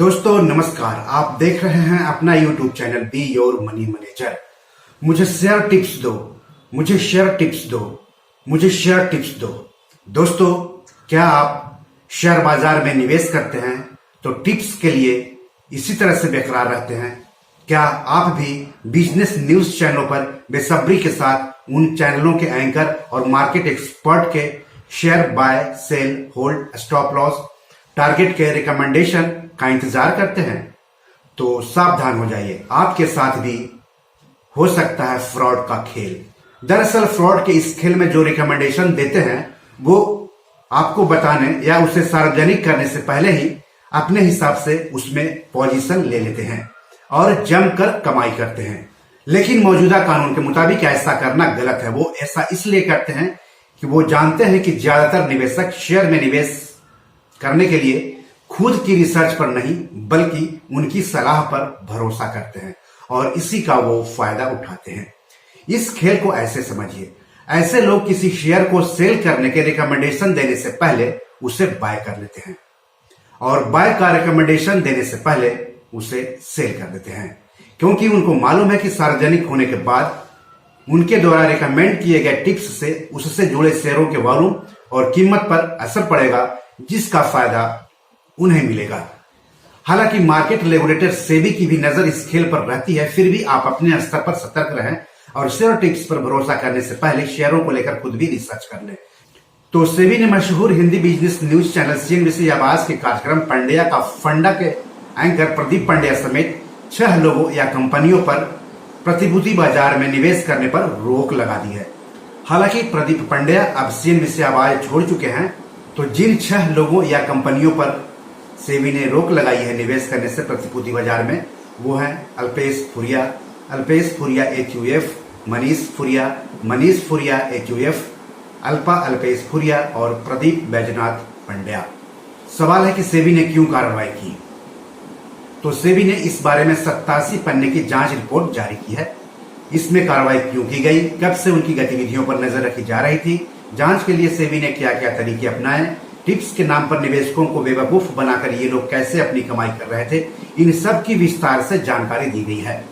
दोस्तों नमस्कार। आप देख रहे हैं अपना YouTube channel be your money manager. मुझे शेयर टिप्स दो, मुझे शेयर टिप्स दो, मुझे शेयर टिप्स दो। दोस्तों, क्या आप शेयर बाजार में निवेश करते हैं तो टिप्स के लिए इसी तरह से बेकरार रहते हैं? क्या आप भी बिजनेस न्यूज चैनलों पर बेसब्री के साथ उन चैनलों के एंकर और मार्केट एक्सपर्ट के share buy sell hold stop loss target के रिकमेंडेशन का इंतजार करते हैं? तो सावधान हो जाइए, आपके साथ भी हो सकता है फ्रॉड का खेल। दरअसल फ्रॉड के इस खेल में जो रिकमेंडेशन देते हैं वो आपको बताने या उसे सार्वजनिक करने से पहले ही अपने हिसाब से उसमें पोजीशन ले लेते हैं और जमकर कमाई करते हैं। लेकिन मौजूदा कानून के मुताबिक ऐसा करना गलत है। वो ऐसा इसलिए करते हैं कि वो जानते हैं कि ज्यादातर निवेशक शेयर में निवेश करने के लिए खुद की रिसर्च पर नहीं बल्कि उनकी सलाह पर भरोसा करते हैं और इसी का वो फायदा उठाते हैं। इस खेल को ऐसे समझिए, ऐसे लोग किसी शेयर को सेल करने के रिकमेंडेशन देने से पहले उसे बाय कर लेते हैं और बाय का रिकमेंडेशन देने से पहले उसे सेल कर देते हैं, क्योंकि उनको मालूम है कि सार्वजनिक होने के बाद उनके द्वारा रिकमेंड किए गए टिप्स से उससे जुड़े शेयरों के वॉल्यूम और कीमत पर असर पड़ेगा, जिसका फायदा उन्हें मिलेगा। हालांकि मार्केट रेगुलेटर सेबी की भी नजर इस खेल पर रहती है, फिर भी आप अपने स्तर पर सतर्क रहें और शेयर टिप्स पर भरोसा करने से पहले शेयरों को लेकर खुद भी रिसर्च कर लें। तो सेबी ने मशहूर Hindi business news channel CNBC आवाज के कार्यक्रम पंड्या का फंडा के एंकर प्रदीप पंड्या समेत 6 लोगों या कंपनियों पर प्रतिभूति बाजार में निवेश करने पर रोक लगा दी है। हालांकि प्रदीप पंड्या अब सीएनबीसी आवाज छोड़ चुके हैं, तो जिन 6 लोगों या कंपनियों पर सेबी ने रोक लगाई है निवेश करने से प्रतिभूति बाजार में, वो हैं अल्पेश फुरिया एचयूएफ, मनीष फुरिया एचयूएफ, अल्पेश फुरिया और प्रदीप बैजनाथ पंड्या। सवाल है कि सेबी ने क्यों कार्रवाई की? तो सेबी ने इस बारे में 87 पन्ने की जांच रिपोर्ट जारी की है। इसमें कार्रवाई क्यों की गई, कब से उनकी गतिविधियों पर नजर रखी जा रही थी, जांच के लिए सेबी ने क्या क्या तरीके अपनाए, टिप्स के नाम पर निवेशकों को बेवकूफ बनाकर ये लोग कैसे अपनी कमाई कर रहे थे, इन सब की विस्तार से जानकारी दी गई है।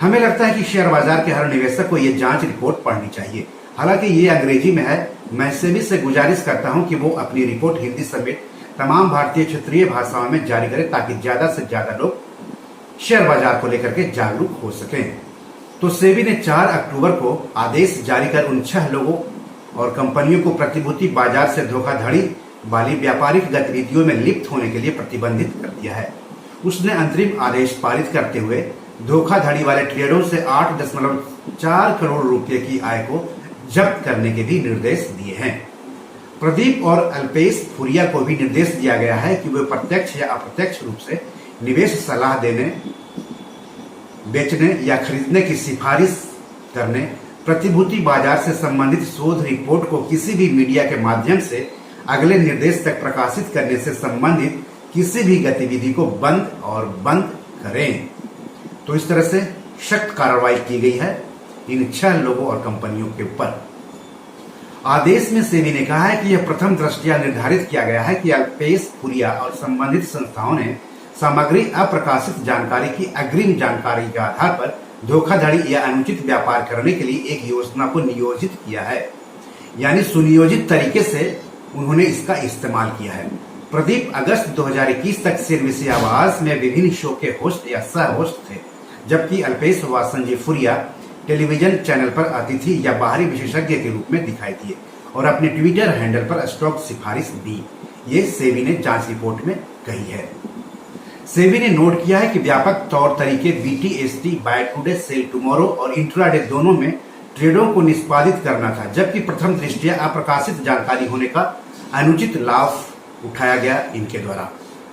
हमें लगता है कि शेयर बाजार के हर निवेशक को ये जांच रिपोर्ट पढ़नी चाहिए। हालांकि ये अंग्रेजी में है, मैं सेबी से गुजारिश करता हूं कि वो अपनी रिपोर्ट हिंदी समेत तमाम भारतीय क्षेत्रीय भाषाओं में जारी करें ताकि ज्यादा से ज्यादा लोग शेयर बाजार को लेकर के जागरूक हो सकें। तो सेबी ने 4 अक्टूबर को आदेश जारी कर उन 6 लोगों और कंपनियों को प्रतिभूति बाजार से धोखाधड़ी वाली व्यापारिक गतिविधियों में लिप्त होने के लिए प्रतिबंधित कर दिया है। उसने अंतरिम आदेश पारित करते हुए धोखाधड़ी वाले ट्रेडरों से 8.4 करोड़ रुपए की आय को जब्त करने के भी निर्देश दिए हैं। प्रदीप और अल्पेश फुरिया को भी निर्देश दिया गया है कि वे प्रत्यक्ष या अप्रत्यक्ष रूप से निवेश सलाह देने, बेचने या खरीदने की सिफारिश करने, प्रतिभूति बाजार से संबंधित शोध रिपोर्ट को किसी भी मीडिया के माध्यम से अगले निर्देश तक प्रकाशित करने से संबंधित किसी भी गतिविधि को बंद करें। तो इस तरह से सख्त कार्रवाई की गई है इन 6 लोगों और कंपनियों के ऊपर। आदेश में सेबी ने कहा है कि यह प्रथम दृष्टया निर्धारित किया गया है कि अल्पेश फुरिया और संबंधित संस्थाओं ने सामग्री अप्रकाशित जानकारी की अग्रिम जानकारी के आधार पर धोखाधड़ी या अनुचित व्यापार करने के लिए एक योजना को नियोजित किया है, यानी सुनियोजित तरीके से उन्होंने इसका इस्तेमाल किया है। प्रदीप अगस्त 2021 तक सीएनबीसी आवाज में विभिन्न शो के होस्ट या सह होस्ट थे, जबकि अल्पेश व संजय फुरिया टेलीविजन चैनल पर अतिथि या बाहरी विशेषज्ञ के रूप में दिखाई दिए और अपने ट्विटर हैंडल पर स्टॉक सिफारिश दी। ये सेबी ने जांच रिपोर्ट में कही है। सेबी ने नोट किया है कि व्यापक तौर तरीके BTST, buy today, sell tomorrow और इंट्राडे दोनों में ट्रेडों को निष्पादित करना था, जबकि प्रथम दृष्टया अप्रकाशित जानकारी होने का अनुचित लाभ उठाया गया इनके द्वारा।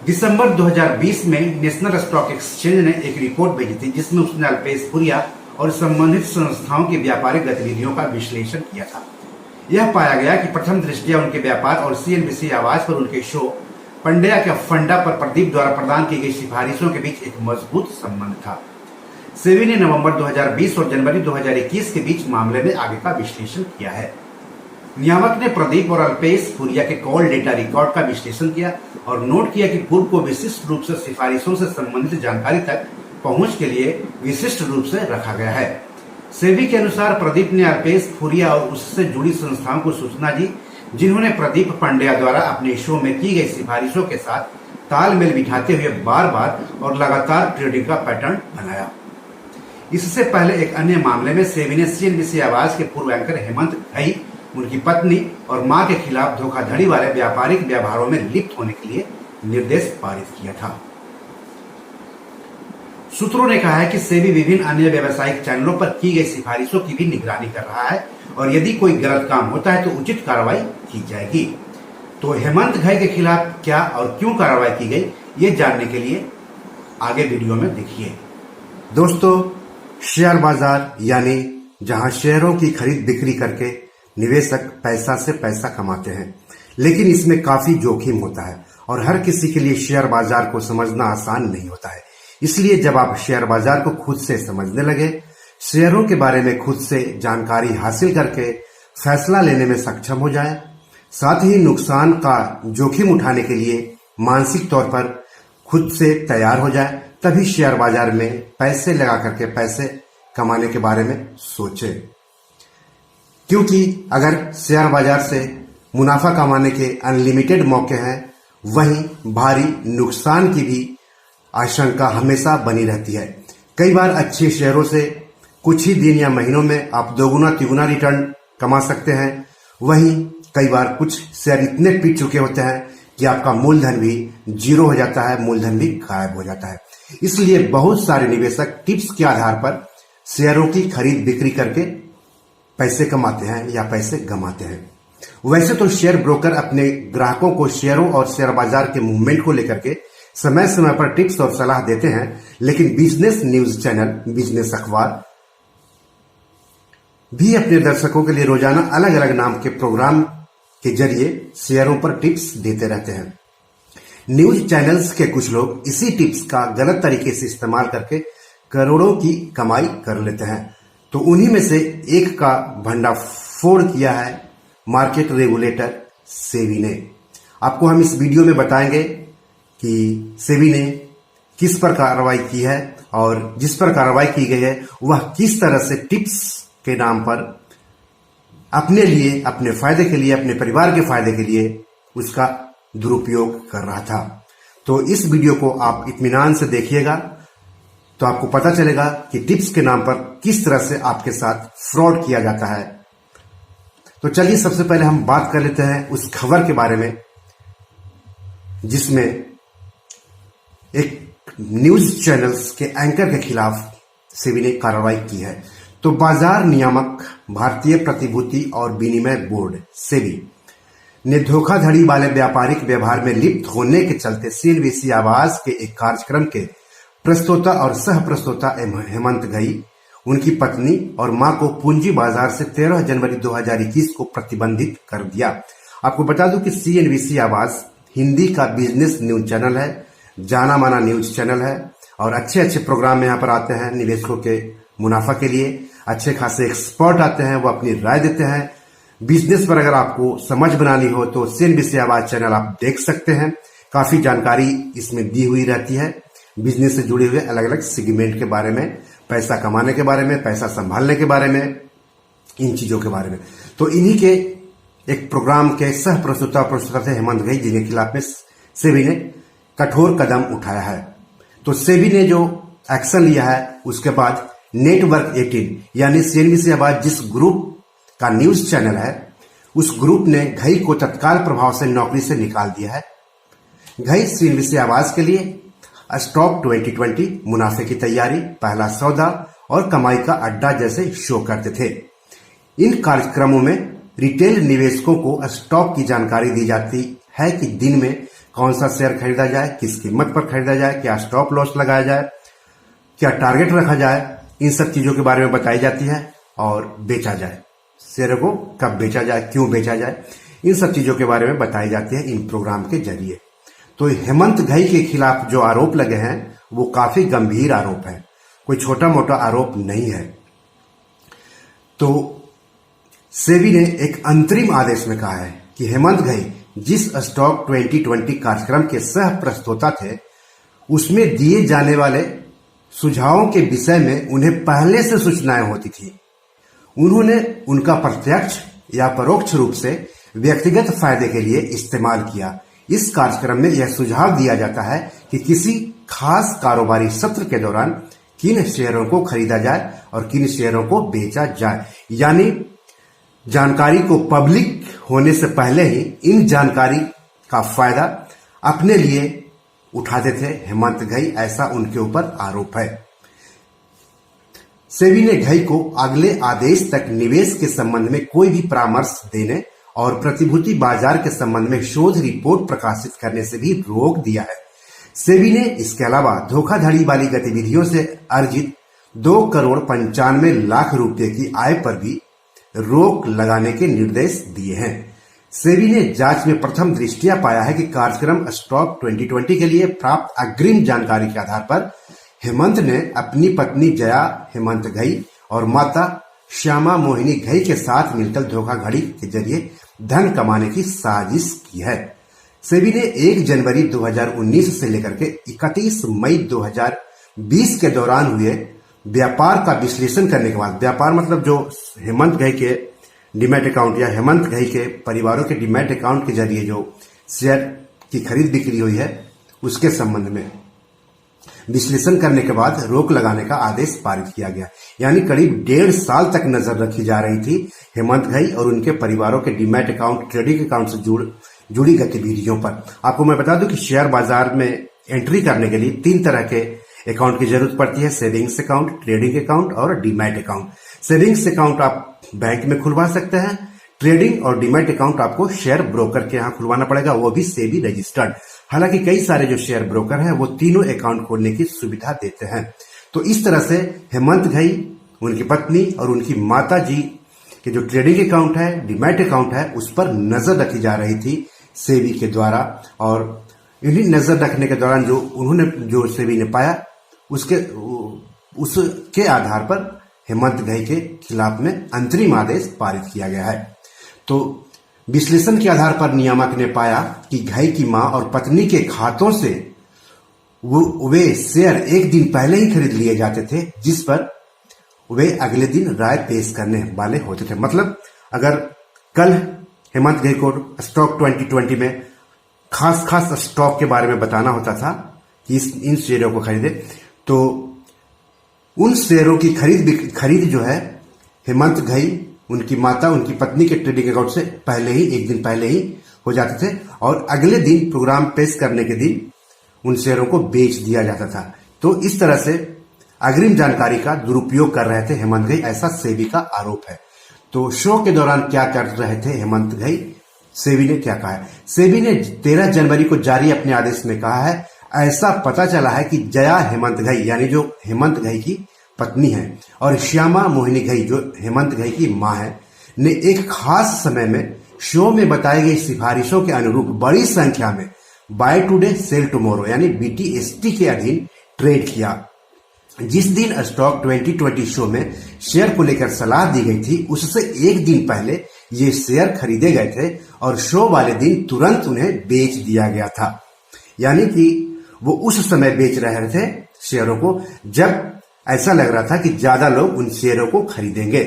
दिसंबर 2020 में नेशनल स्टॉक एक्सचेंज ने एक रिपोर्ट भेजी थी जिसमें उसने अल्पेश फुरिया और संबंधित संस्थाओं की व्यापारिक गतिविधियों का विश्लेषण किया था। यह पाया गया कि प्रथम दृष्टया उनके व्यापार और सीएनबीसी आवाज पर उनके शो पंड्या के फंडा पर प्रदीप द्वारा प्रदान की गई सिफारिशों के बीच एक मजबूत संबंध था। सेबी ने नवंबर 2020 और जनवरी 2021 के बीच मामले में आगे का विश्लेषण किया है। नियामक ने प्रदीप और अल्पेश फुरिया के कॉल डेटा रिकॉर्ड का विश्लेषण किया और नोट किया कि पूर्व को विशिष्ट रूप से सिफारिशों से संबंधित जानकारी तक पहुंच के लिए विशिष्ट रूप से रखा गया है। सेबी के अनुसार प्रदीप ने अल्पेश फुरिया और उससे जुड़ी संस्थाओं को सूचना दी, जिन्होंने प्रदीप पंड्या द्वारा अपने शो में की गई सिफारिशों के साथ तालमेल बिठाते हुए बार बार और लगातार ट्रेडिंग का पैटर्न बनाया। इससे पहले एक अन्य मामले में सेबी ने CNBC आवाज के पूर्व एंकर हेमंत घई, उनकी पत्नी और मां के खिलाफ धोखाधड़ी वाले व्यापारिक व्यवहारों में लिप्त होने के लिए निर्देश पारित किया था। सूत्रों ने कहा है कि सेबी विभिन्न अन्य व्यावसायिक चैनलों पर की गई सिफारिशों की भी निगरानी कर रहा है और यदि कोई गलत काम होता है तो उचित कार्रवाई की जाएगी। तो हेमंत घई के खिलाफ क्या और क्यों कार्रवाई की गई, ये जानने के लिए आगे वीडियो में देखिए। दोस्तों, शेयर बाजार यानी जहां शेयरों की खरीद बिक्री करके निवेशक पैसा से पैसा कमाते हैं, लेकिन इसमें काफी जोखिम होता है और हर किसी के लिए शेयर बाजार को समझना आसान नहीं होता है। इसलिए जब आप शेयर बाजार को खुद से समझने लगे, शेयरों के बारे में खुद से जानकारी हासिल करके फैसला लेने में सक्षम हो जाए, साथ ही नुकसान का जोखिम उठाने के लिए मानसिक तौर पर खुद से तैयार हो जाए, तभी शेयर बाजार में पैसे लगा करके पैसे कमाने के बारे में सोचे। क्योंकि अगर शेयर बाजार से मुनाफा कमाने के अनलिमिटेड मौके हैं, वहीं भारी नुकसान की भी आशंका हमेशा बनी रहती है। कई बार अच्छे शेयरों से कुछ ही दिन या महीनों में आप दोगुना तिगुना रिटर्न कमा सकते हैं, वहीं कई बार कुछ शेयर इतने पिट चुके होते हैं कि आपका मूलधन भी जीरो हो जाता है, मूलधन भी गायब हो जाता है। इसलिए बहुत सारे निवेशक टिप्स के आधार पर शेयरों की खरीद बिक्री करके पैसे कमाते हैं या पैसे गंवाते हैं। वैसे तो शेयर ब्रोकर अपने ग्राहकों को शेयरों और शेयर बाजार के मूवमेंट को लेकर के समय समय पर टिप्स और सलाह देते हैं, लेकिन बिजनेस न्यूज चैनल, बिजनेस अखबार भी अपने दर्शकों के लिए रोजाना अलग अलग नाम के प्रोग्राम के जरिए शेयरों पर टिप्स देते रहते हैं। न्यूज चैनल्स के कुछ लोग इसी टिप्स का गलत तरीके से इस्तेमाल करके करोड़ों की कमाई कर लेते हैं। तो उन्हीं में से एक का भंडाफोड़ किया है मार्केट रेगुलेटर सेबी ने। आपको हम इस वीडियो में बताएंगे कि सेबी ने किस पर कार्रवाई की है और जिस पर कार्रवाई की गई है वह किस तरह से टिप्स के नाम पर अपने लिए, अपने फायदे के लिए, अपने परिवार के फायदे के लिए उसका दुरुपयोग कर रहा था। तो इस वीडियो को आप इत्मीनान से देखिएगा तो आपको पता चलेगा कि टिप्स के नाम पर किस तरह से आपके साथ फ्रॉड किया जाता है। तो चलिए सबसे पहले हम बात कर लेते हैं उस खबर के बारे में जिसमें एक न्यूज चैनल्स के एंकर के खिलाफ सेबी ने कार्रवाई की है। तो बाजार नियामक भारतीय प्रतिभूति और विनिमय बोर्ड सेबी ने धोखाधड़ी वाले व्यापारिक व्यवहार में लिप्त होने के चलते CNBC आवाज के एक कार्यक्रम के प्रस्तोता और सह प्रस्तोता हेमंत घई, उनकी पत्नी और मां को पूंजी बाजार से 13 जनवरी 2021 को प्रतिबंधित कर दिया। आपको बता दूं कि CNBC आवाज हिंदी का बिजनेस न्यूज चैनल है, जाना माना न्यूज चैनल है और अच्छे अच्छे प्रोग्राम यहाँ पर आते हैं निवेशकों के मुनाफा के लिए। अच्छे खासे एक्सपर्ट आते हैं, वो अपनी राय देते हैं। बिजनेस पर अगर आपको समझ बनानी हो तो CNBC आवाज चैनल आप देख सकते हैं। काफी जानकारी इसमें दी हुई रहती है बिजनेस से जुड़े हुए अलग अलग सेगमेंट के बारे में, पैसा कमाने के बारे में, पैसा संभालने के बारे में, इन चीजों के बारे में। तो इन्हीं के एक प्रोग्राम के सह प्रस्तोता थे हेमंत घई, जिनके खिलाफ में सेबी ने कठोर कदम उठाया है। तो सेबी ने जो एक्शन लिया है उसके बाद नेटवर्क 18 यानी CNBC आवाज जिस ग्रुप का न्यूज चैनल है, उस ग्रुप ने घई को तत्काल प्रभाव से नौकरी से निकाल दिया है। घई CNBC आवाज के लिए स्टॉक 2020, मुनाफे की तैयारी, पहला सौदा और कमाई का अड्डा जैसे शो करते थे। इन कार्यक्रमों में रिटेल निवेशकों को स्टॉक की जानकारी दी जाती है कि दिन में कौन सा शेयर खरीदा जाए, किस कीमत पर खरीदा जाए, क्या स्टॉप लॉस लगाया जाए, क्या टारगेट रखा जाए, इन सब चीजों के बारे में बताई जाती है और बेचा जाए, शेयर को कब बेचा जाए, क्यों बेचा जाए, इन सब चीजों के बारे में बताई जाती है इन प्रोग्राम के जरिए। तो हेमंत घई के खिलाफ जो आरोप लगे हैं वो काफी गंभीर आरोप है, कोई छोटा मोटा आरोप नहीं है। तो सेबी ने एक अंतरिम आदेश में कहा है कि हेमंत घई जिस स्टॉक 2020 कार्यक्रम के सह प्रस्तोता थे, उसमें दिए जाने वाले सुझावों के विषय में उन्हें पहले से सूचनाएं होती थी। उन्होंने उनका प्रत्यक्ष या परोक्ष रूप से व्यक्तिगत फायदे के लिए इस्तेमाल किया। इस कार्यक्रम में यह सुझाव दिया जाता है कि किसी खास कारोबारी सत्र के दौरान किन शेयरों को खरीदा जाए और किन शेयरों को बेचा जाए। यानी जानकारी को पब्लिक होने से पहले ही इन जानकारी का फायदा अपने लिए उठाते थे हेमंत घई, ऐसा उनके ऊपर आरोप है। सेबी ने घई को अगले आदेश तक निवेश के संबंध में कोई भी परामर्श देने और प्रतिभूति बाजार के संबंध में शोध रिपोर्ट प्रकाशित करने से भी रोक दिया है। सेबी ने इसके अलावा धोखाधड़ी वाली गतिविधियों से अर्जित 2,95,00,000 रुपए की आय पर भी रोक लगाने के निर्देश दिए हैं। सेबी ने जांच में प्रथम दृष्टया पाया है कि कार्यक्रम स्टॉक 2020 के लिए प्राप्त अग्रिम जानकारी के आधार पर हेमंत ने अपनी पत्नी जया हेमंत घई और माता श्यामा मोहिनी घई के साथ मिलकर धोखाधड़ी के जरिए धन कमाने की साजिश की है। सेबी ने 1 जनवरी 2019 से लेकर के 31 मई 2020 के दौरान हुए व्यापार का विश्लेषण करने के बाद, व्यापार मतलब जो हेमंत घई के डीमैट अकाउंट या हेमंत घई के परिवारों के डीमैट अकाउंट के जरिए जो शेयर की खरीद बिक्री हुई है, उसके संबंध में विश्लेषण करने के बाद रोक लगाने का आदेश पारित किया गया। यानी करीब 1.5 साल तक नजर रखी जा रही थी हेमंत घई और उनके परिवारों के डीमैट अकाउंट, ट्रेडिंग अकाउंट से जुड़ी गतिविधियों पर। आपको मैं बता दूं कि शेयर बाजार में एंट्री करने के लिए 3 तरह के अकाउंट की जरूरत पड़ती है: सेविंग्स अकाउंट, ट्रेडिंग अकाउंट और डीमैट अकाउंट। सेविंग्स अकाउंट आप बैंक में खुलवा सकते हैं। ट्रेडिंग और डीमैट अकाउंट आपको शेयर ब्रोकर के यहाँ खुलवाना पड़ेगा, वो भी सेबी रजिस्टर्ड। हालांकि कई सारे जो शेयर ब्रोकर हैं वो तीनों अकाउंट खोलने की सुविधा देते हैं। तो इस तरह से हेमंत घई, उनकी पत्नी और उनकी माता जी के जो ट्रेडिंग अकाउंट है, डीमैट अकाउंट है, उस पर नजर रखी जा रही थी सेबी के द्वारा। और इन्हीं नजर रखने के दौरान जो सेबी ने पाया, उसके आधार पर हेमंत घई के खिलाफ में अंतरिम आदेश पारित किया गया है। तो विश्लेषण के आधार पर नियामक ने पाया कि घई की मां और पत्नी के खातों से वे शेयर 1 दिन पहले ही खरीद लिए जाते थे, जिस पर वे अगले दिन राय पेश करने वाले होते थे। मतलब अगर कल हेमंत घई को स्टॉक 2020 में खास स्टॉक के बारे में बताना होता था कि इन शेयरों को खरीदे, तो उन शेयरों की खरीद जो है हेमंत घई, उनकी माता, उनकी पत्नी के ट्रेडिंग अकाउंट से पहले ही 1 दिन पहले ही हो जाते थे और अगले दिन प्रोग्राम पेश करने के दिन उन शेयरों को बेच दिया जाता था। तो इस तरह से अग्रिम जानकारी का दुरुपयोग कर रहे थे हेमंत घई, ऐसा सेबी का आरोप है। तो शो के दौरान क्या कर रहे थे हेमंत घई, सेबी ने क्या कहा है? सेबी ने 13 जनवरी को जारी अपने आदेश में कहा है, ऐसा पता चला है कि जया हेमंत घई, यानी जो हेमंत घई की पत्नी है, और श्यामा मोहिनी घई जो हेमंत घई की मां है, ने एक खास समय में शो में बताई गई सिफारिशों के अनुरूप बड़ी संख्या में बाय टुडे सेल टुमारो यानी BTST के अधीन ट्रेड किया। जिस दिन स्टॉक 2020 शो में शेयर को लेकर सलाह दी गई थी, उससे 1 दिन पहले ये शेयर खरीदे गए थे और शो वाले दिन तुरंत उन्हें बेच दिया गया था। यानी कि वो उस समय बेच रहे थे शेयरों को जब ऐसा लग रहा था कि ज्यादा लोग उन शेयरों को खरीदेंगे।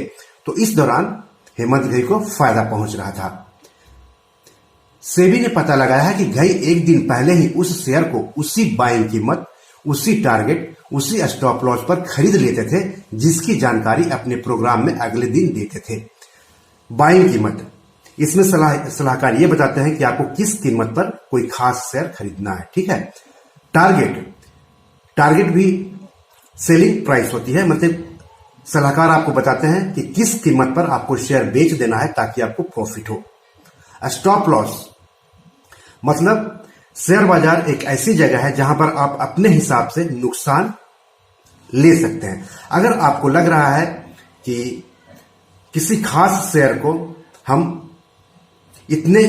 तो इस दौरान हेमंत घई को फायदा पहुंच रहा था। सेबी ने पता लगाया है कि घई 1 दिन पहले ही उस शेयर को उसी बाइंग कीमत, उसी टारगेट, उसी स्टॉप लॉस पर खरीद लेते थे, जिसकी जानकारी अपने प्रोग्राम में अगले दिन देते थे। बाइंग कीमत, इसमें सलाहकार ये बताते हैं कि आपको किस कीमत पर कोई खास शेयर खरीदना है। ठीक है। टारगेट भी सेलिंग प्राइस होती है, मतलब सलाहकार आपको बताते हैं कि किस कीमत पर आपको शेयर बेच देना है ताकि आपको प्रॉफिट हो। स्टॉप लॉस मतलब शेयर बाजार एक ऐसी जगह है जहां पर आप अपने हिसाब से नुकसान ले सकते हैं। अगर आपको लग रहा है कि किसी खास शेयर को हम इतने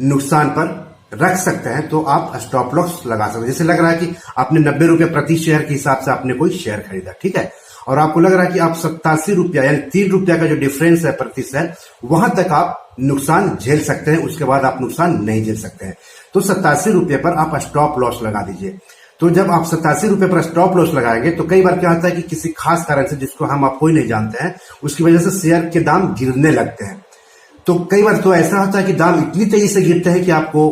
नुकसान पर रख सकते हैं तो आप स्टॉप लॉस लगा सकते हैं। जैसे लग रहा है कि आपने 90 रुपए प्रति शेयर के हिसाब से आपने कोई शेयर खरीदा, ठीक है, और आपको लग रहा है कि आप 87 रुपया यानी 3 रुपया का जो डिफरेंस है प्रति शेयर, वहां तक आप नुकसान झेल सकते हैं, उसके बाद आप नुकसान नहीं झेल सकते हैं। तो 87 रुपये पर आप स्टॉप लॉस लगा दीजिए। तो जब आप 87 रुपये पर स्टॉप लॉस लगाएंगे तो कई बार क्या होता है कि किसी खास कारण से जिसको हम आप कोई नहीं जानते हैं, उसकी वजह से शेयर के दाम गिरने लगते हैं। तो कई बार तो ऐसा होता है कि दाम इतनी तेजी से गिरते हैं कि आपको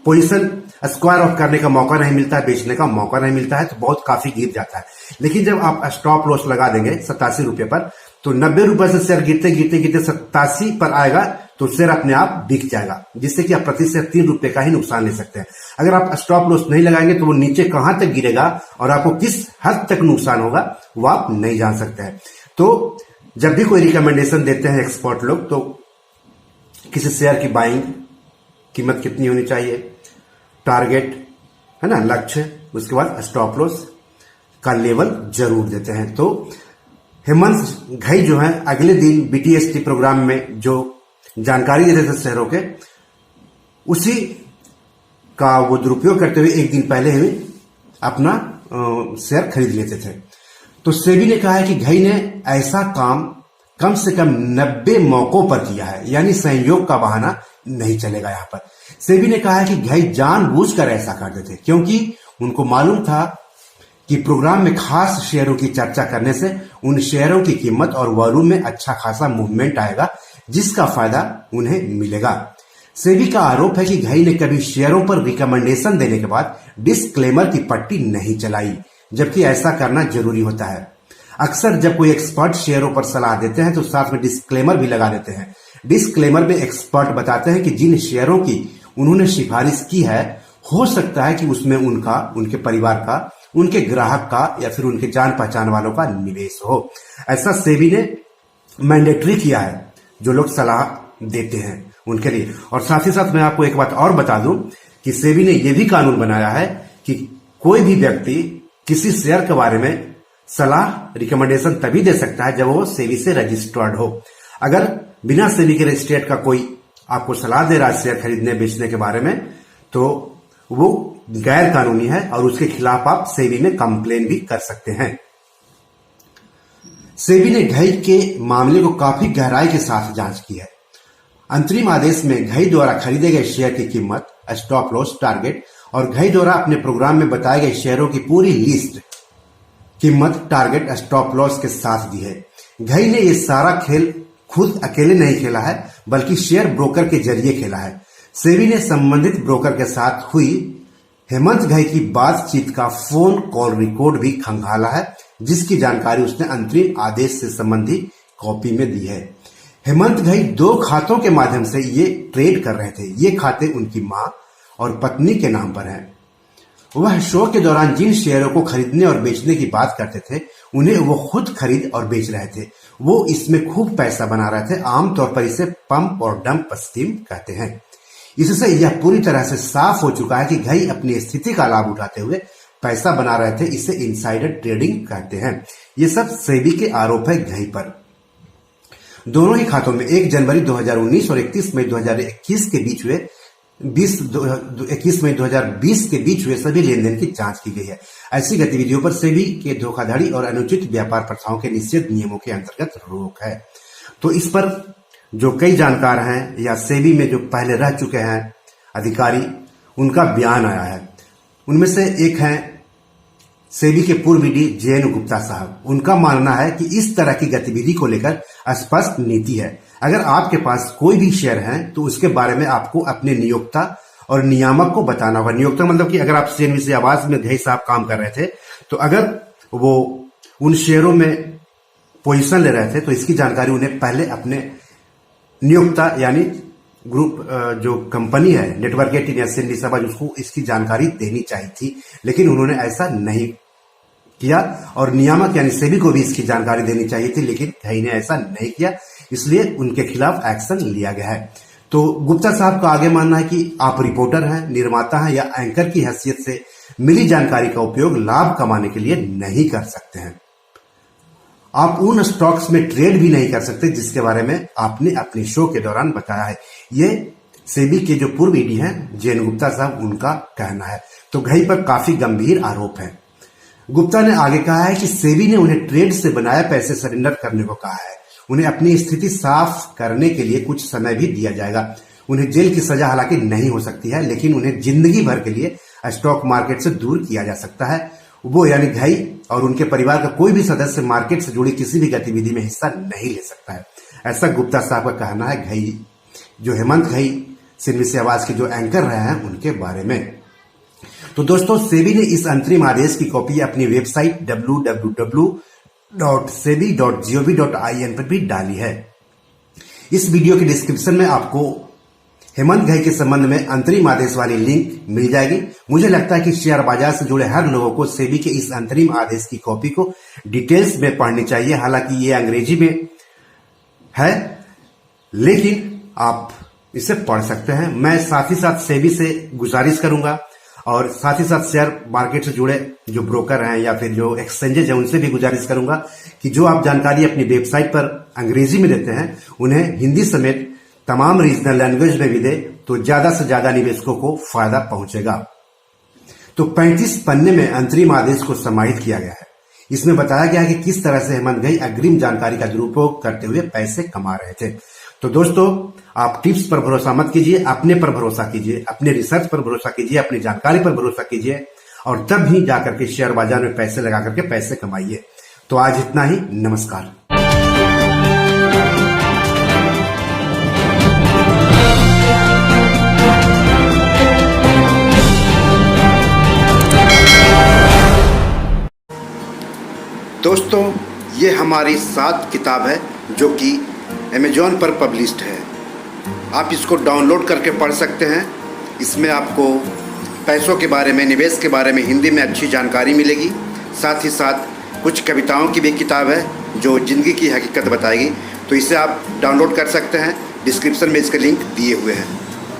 पोजीशन स्क्वायर ऑफ करने का मौका नहीं मिलता है, बेचने का मौका नहीं मिलता है, तो बहुत काफी गिर जाता है। लेकिन जब आप स्टॉप लॉस लगा देंगे 87 रुपये पर, तो 90 रुपए से शेयर गिरते गिरते गिरते 87 पर आएगा तो शेयर अपने आप बिक जाएगा, जिससे कि आप प्रति शेयर 3 रुपए का ही नुकसान ले सकते हैं। अगर आप स्टॉप लॉस नहीं लगाएंगे तो वो नीचे कहां तक गिरेगा और आपको किस हद तक नुकसान होगा वो आप नहीं जान सकते हैं। तो जब भी कोई रिकमेंडेशन देते हैं एक्सपर्ट लोग, तो किसी शेयर की बाइंग कीमत कितनी होनी चाहिए, टारगेट है ना, लक्ष्य, उसके बाद स्टॉप लॉस का लेवल जरूर देते हैं। तो हेमंत घई जो है अगले दिन बीटीएसटी प्रोग्राम में जो जानकारी दे रहे थे शेयरों के, उसी का वो दुरुपयोग करते हुए एक दिन पहले ही अपना शेयर खरीद लेते थे। तो सेबी ने कहा है कि घई ने ऐसा काम कम से कम 90 मौकों पर किया है, यानी संयोग का बहाना नहीं चलेगा। यहां पर सेबी ने कहा है कि घई जानबूझकर ऐसा करते थे, क्योंकि उनको मालूम था कि प्रोग्राम में खास शेयरों की चर्चा करने से उन शेयरों की कीमत और वॉल्यूम में अच्छा खासा मूवमेंट आएगा, जिसका फायदा उन्हें मिलेगा। सेबी का आरोप है कि घई ने कभी शेयरों पर रिकमेंडेशन देने के बाद डिस्क्लेमर की पट्टी नहीं चलाई, जबकि ऐसा करना जरूरी होता है। अक्सर जब कोई एक्सपर्ट शेयरों पर सलाह देते हैं तो साथ में डिस्क्लेमर भी लगा देते हैं। डिस्क्लेमर में एक्सपर्ट बताते हैं कि जिन शेयरों की उन्होंने सिफारिश की है, हो सकता है कि उसमें उनका, उनके परिवार का, उनके ग्राहक का या फिर उनके जान पहचान वालों का निवेश हो। ऐसा सेबी ने मैंडेटरी किया है जो लोग सलाह देते हैं उनके लिए। और साथ ही साथ मैं आपको एक बात और बता दूं कि सेबी ने यह भी कानून बनाया है कि कोई भी व्यक्ति किसी शेयर के बारे में सलाह, रिकमेंडेशन तभी दे सकता है जब वो सेबी से रजिस्टर्ड हो। अगर बिना सेबी के रजिस्ट्रेट का कोई आपको सलाह दे रहा है शेयर खरीदने बेचने के बारे में, तो वो गैर कानूनी है और उसके खिलाफ आप सेबी में कंप्लेन भी कर सकते हैं। सेबी ने घई के मामले को काफी गहराई के साथ जांच की है। अंतरिम आदेश में घई द्वारा खरीदे गए शेयर की कीमत, स्टॉप लॉस, टारगेट और घई द्वारा अपने प्रोग्राम में बताए गए शेयरों की पूरी लिस्ट, कीमत, टारगेट, स्टॉप लॉस के साथ दी है। घई ने यह सारा खेल खुद अकेले नहीं खेला है, बल्कि शेयर ब्रोकर के जरिए खेला है। सेबी ने संबंधित ब्रोकर के साथ हुई हेमंत घई की बातचीत का फोन कॉल रिकॉर्ड भी खंगाला है, जिसकी जानकारी उसने अंतरिम आदेश से संबंधी कॉपी में दी है। हेमंत घई 2 खातों के माध्यम से ये ट्रेड कर रहे थे। ये खाते उनकी मां और पत्नी के नाम पर हैं। वह शो के दौरान जिन शेयरों को खरीदने और बेचने की बात करते थे, उन्हें वो खुद खरीद और बेच रहे थे। वो इसमें खूब पैसा बना रहे थे। आमतौर पर इसे पंप और डंप स्कीम कहते हैं। इससे यह पूरी तरह से साफ हो चुका है कि घई अपनी स्थिति का लाभ उठाते हुए पैसा बना रहे थे। इसे इनसाइडर ट्रेडिंग कहते हैं। ये सब सेबी के आरोप है घई पर। दोनों ही खातों में 1 जनवरी 2019 और 31 मई 2021 के बीच हुए 21 मई 2020 के बीच हुए सभी लेन देन की जांच की गई है। ऐसी गतिविधियों पर सेबी के धोखाधड़ी और अनुचित व्यापार प्रथाओं के निषेध नियमों के अंतर्गत रोक है। तो इस पर जो कई जानकार हैं या सेबी में जो पहले रह चुके हैं अधिकारी, उनका बयान आया है। उनमें से एक हैं सेबी के पूर्व ईडी जे.एन. गुप्ता साहब। उनका मानना है कि इस तरह की गतिविधि को लेकर स्पष्ट नीति है। अगर आपके पास कोई भी शेयर है तो उसके बारे में आपको अपने नियोक्ता और नियामक को बताना होगा। नियोक्ता मतलब कि अगर आप सीएनबीसी आवाज में घई साहब काम कर रहे थे, तो अगर वो उन शेयरों में पोजीशन ले रहे थे तो इसकी जानकारी उन्हें पहले अपने नियोक्ता यानी ग्रुप जो कंपनी है नेटवर्क 18 या सीएनबीसी आवाज, उसको इसकी जानकारी देनी चाहिए थी, लेकिन उन्होंने ऐसा नहीं किया। और नियामक यानी सेबी को भी इसकी जानकारी देनी चाहिए थी, लेकिन घई ने ऐसा नहीं किया, इसलिए उनके खिलाफ एक्शन लिया गया है। तो गुप्ता साहब का आगे मानना है कि आप रिपोर्टर हैं, निर्माता हैं या एंकर की हैसियत से मिली जानकारी का उपयोग लाभ कमाने के लिए नहीं कर सकते हैं। आप उन स्टॉक्स में ट्रेड भी नहीं कर सकते जिसके बारे में आपने अपने शो के दौरान बताया है। ये सेबी के जो पूर्व ईडी हैं जे.एन. गुप्ता साहब, उनका कहना है। तो घई पर काफी गंभीर आरोप है। गुप्ता ने आगे कहा है कि सेबी ने उन्हें ट्रेड से बनाए पैसे सरेंडर करने को कहा है। उन्हें अपनी स्थिति साफ करने के लिए कुछ समय भी दिया जाएगा। उन्हें जेल की सजा हालांकि नहीं हो सकती है, लेकिन उन्हें जिंदगी भर के लिए स्टॉक मार्केट से दूर किया जा सकता है। वो यानी घई और उनके परिवार का कोई भी सदस्य मार्केट से जुड़ी किसी भी गतिविधि में हिस्सा नहीं ले सकता है, ऐसा गुप्ता साहब का कहना है। घई जो हेमंत घई सिंह से आवाज के जो एंकर रहे हैं उनके बारे में। तो दोस्तों, सेबी ने इस अंतरिम आदेश की कॉपी अपनी वेबसाइट www.sebi.gov.in पर भी डाली है। इस वीडियो के डिस्क्रिप्शन में आपको हेमंत घई के संबंध में अंतरिम आदेश वाली लिंक मिल जाएगी। मुझे लगता है कि शेयर बाजार से जुड़े हर लोगों को सेबी के इस अंतरिम आदेश की कॉपी को डिटेल्स में पढ़नी चाहिए। हालांकि ये अंग्रेजी में है, लेकिन आप इसे पढ़ सकते हैं। मैं साथ ही साथ सेबी से गुजारिश करूंगा और साथ ही साथ शेयर मार्केट से जुड़े जो ब्रोकर हैं या फिर जो एक्सचेंजेज हैं उनसे भी गुजारिश करूंगा कि जो आप जानकारी अपनी वेबसाइट पर अंग्रेजी में देते हैं उन्हें हिंदी समेत तमाम रीजनल लैंग्वेज में भी दे, तो ज्यादा से ज्यादा निवेशकों को फायदा पहुंचेगा। तो 35 पन्ने में अंतरिम आदेश को समाहित किया गया है। इसमें बताया गया है कि किस तरह से हेमंत घई अग्रिम जानकारी का दुरुपयोग करते हुए पैसे कमा रहे थे। तो दोस्तों, आप टिप्स पर भरोसा मत कीजिए, अपने पर भरोसा कीजिए, अपने रिसर्च पर भरोसा कीजिए, अपनी जानकारी पर भरोसा कीजिए और तब ही जाकर के शेयर बाजार में पैसे लगा करके पैसे कमाइए। तो आज इतना ही, नमस्कार। दोस्तों, ये हमारी 7 किताब है जो कि अमेजॉन पर पब्लिश्ड है। आप इसको डाउनलोड करके पढ़ सकते हैं। इसमें आपको पैसों के बारे में, निवेश के बारे में हिंदी में अच्छी जानकारी मिलेगी। साथ ही साथ कुछ कविताओं की भी किताब है जो ज़िंदगी की हकीकत बताएगी। तो इसे आप डाउनलोड कर सकते हैं। डिस्क्रिप्शन में इसके लिंक दिए हुए हैं।